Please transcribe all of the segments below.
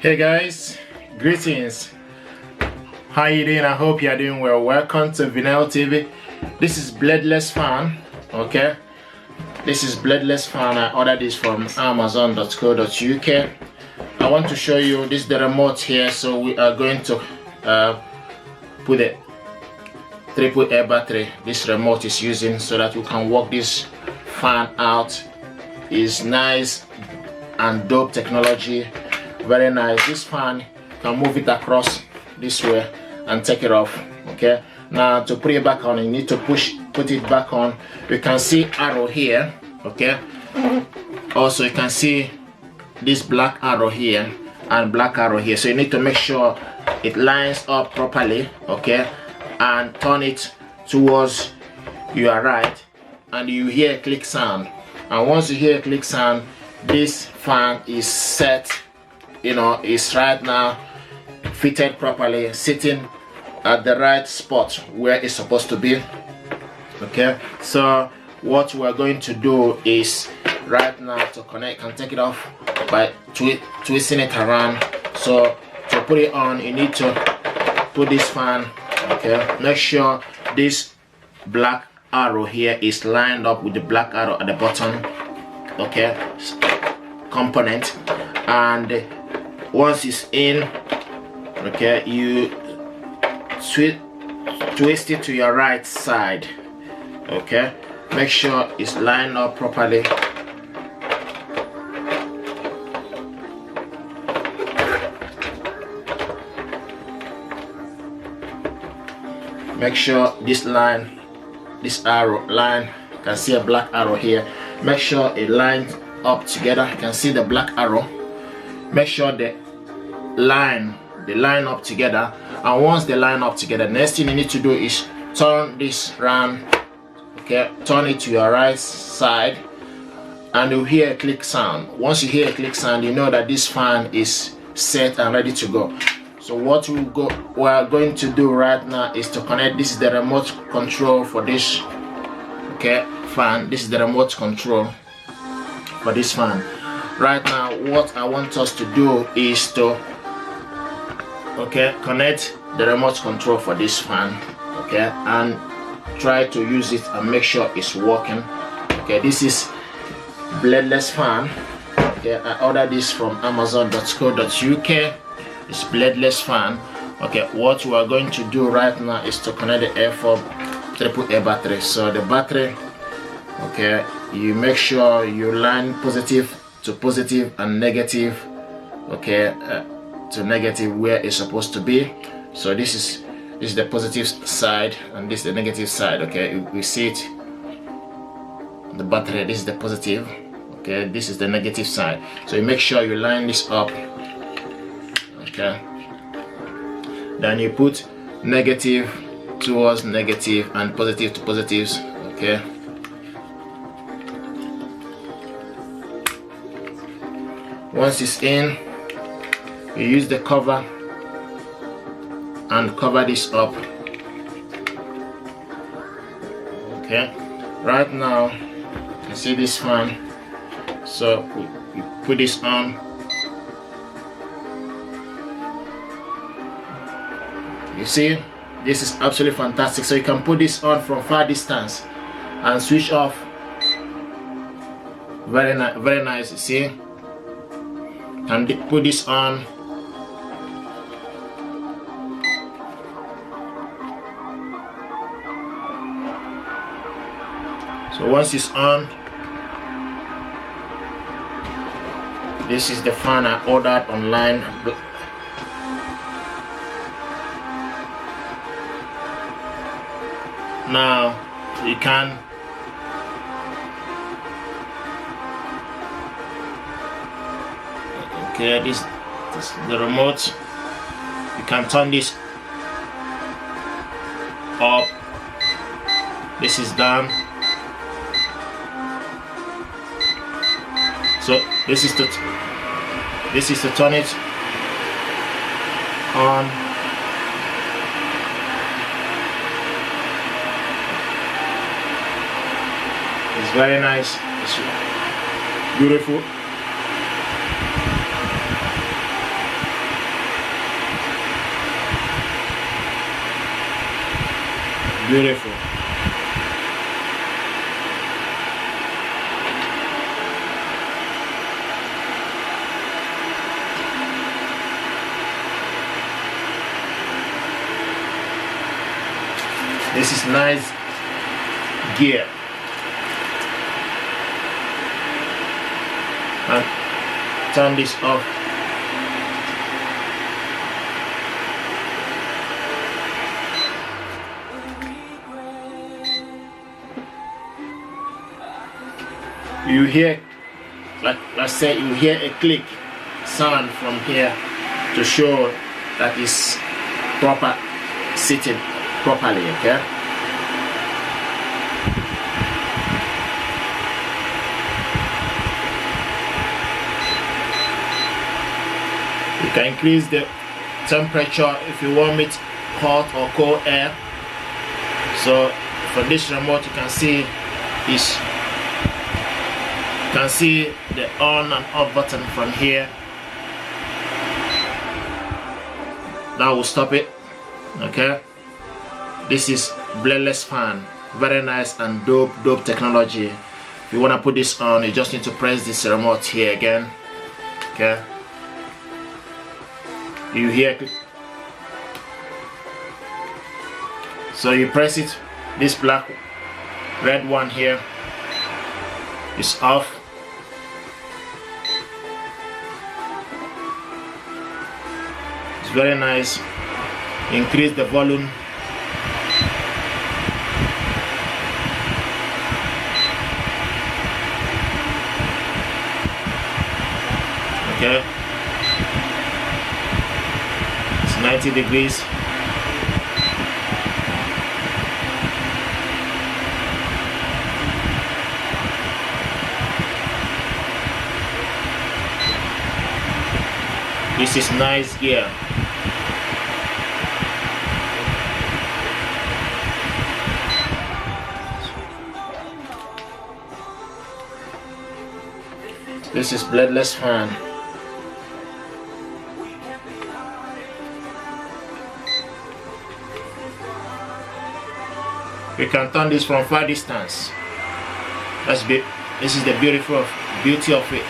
Hey guys, greetings. How you doing? I hope you are doing well. Welcome to Vinyl TV. This is Bladeless fan. Okay, this is Bladeless fan. I ordered this from Amazon.co.uk. I want to show you this the remote here. So we are going to put a AAA battery. This remote is using so that we can work this fan out. It's nice and dope technology. Very nice. This fan can move it across this way and take it off. Okay, now to put it back on, you need to put it back on. You can see arrow here. Okay, also you can see this black arrow here and black arrow here, so you need to make sure it lines up properly. Okay, and turn it towards your right, and you hear a click sound. And once you hear a click sound, this fan is set. You know, it's right now fitted properly, sitting at the right spot where it's supposed to be. Okay, so what we're going to do is right now to connect and take it off by twisting it around. So to put it on, you need to put this fan. Okay, make sure this black arrow here is lined up with the black arrow at the bottom. Okay, component, and once it's in, okay, you twist it to your right side. Okay, make sure it's lined up properly. Make sure this line, this arrow line, you can see a black arrow here. Make sure it lines up together. You can see the black arrow. Make sure they line up together, and once they line up together, next thing you need to do is turn this round. Okay, turn it to your right side, and you'll hear a click sound. Once you hear a click sound, you know that this fan is set and ready to go. So what we are going to do right now is to connect. This is the remote control for this, okay, fan. This is the remote control for this fan. Right now, what I want us to do is to connect the remote control for this fan, okay, and try to use it and make sure it's working. Okay, this is Bladeless fan. Okay, I ordered this from Amazon.co.uk. It's Bladeless fan. Okay, what we are going to do right now is to connect the Air4 AAA battery. So the battery, okay, you make sure you line positive to positive and negative, okay, to negative where it's supposed to be. So this is the positive side and this is the negative side. Okay, we see it, the battery, this is the positive, okay, this is the negative side. So you make sure you line this up. Okay, then you put negative towards negative and positive to positives. Okay, once it's in, you use the cover and cover this up. Okay, right now you see this fan, so we put this on. You see, this is absolutely fantastic. So you can put this on from far distance and switch off. Very nice, very nice. You see, and put this on. So once it's on, this is the fan I ordered online. Now you can this is the remote. You can turn this up. This is down. So this is to turn it on. It's very nice. It's beautiful. Beautiful. This is nice gear. And turn this off. You hear, like I said, you hear a click sound from here to show that it's proper, seated properly, okay? You can increase the temperature if you want it hot or cold air. So from this remote you can see is the on and off button from here. Now we'll stop it. Okay, this is Bladeless fan, very nice and dope technology. If you want to put this on, you just need to press this remote here again. Okay, you hear it. So you press it, this red one here is off. It's very nice. Increase the volume. Okay, it's 90 degrees. This is nice gear. This is Bladeless fan. You can turn this from far distance. This is the beauty of it.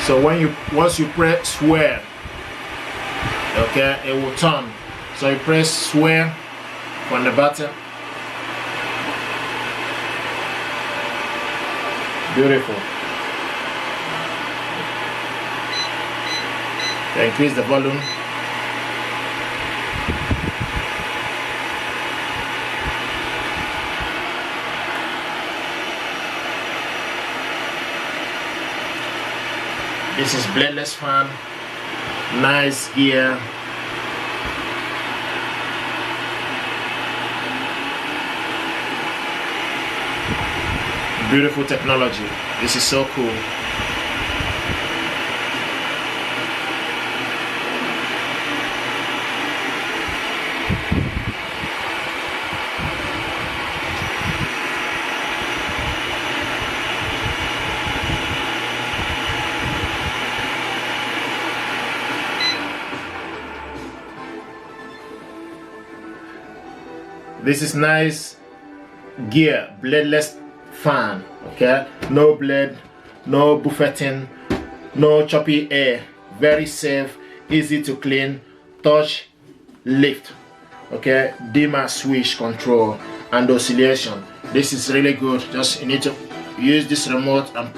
So once you press swear, okay, it will turn. So you press swear on the button. Beautiful. Increase the volume. This is Bladeless fan, nice gear. Beautiful technology. This is so cool. This is nice gear, bladeless fan, okay? No blade, no buffeting, no choppy air, very safe, easy to clean, touch, lift, okay? Dimmer switch control and oscillation. This is really good. Just you need to use this remote and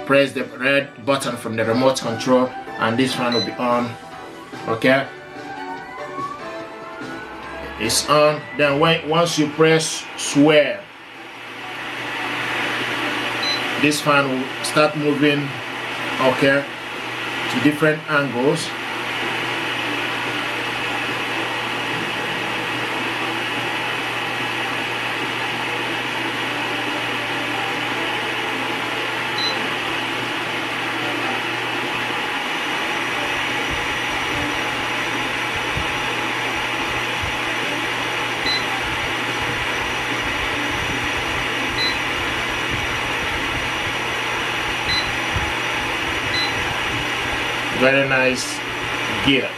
press the red button from the remote control and this fan will be on, okay? It's on. Then once you press swear, this fan will start moving, okay, to different angles. Very nice gear.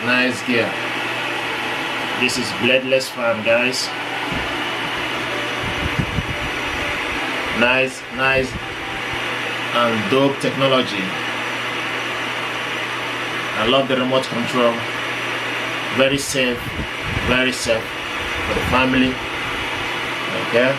Nice gear. This is Bladeless fan, guys. Nice and dope technology. I love the remote control. Very safe for the family. Okay.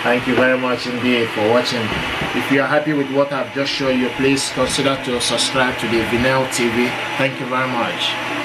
Thank you very much indeed for watching. If you are happy with what I've just shown you, please consider to subscribe to the Vinyl TV. Thank you very much.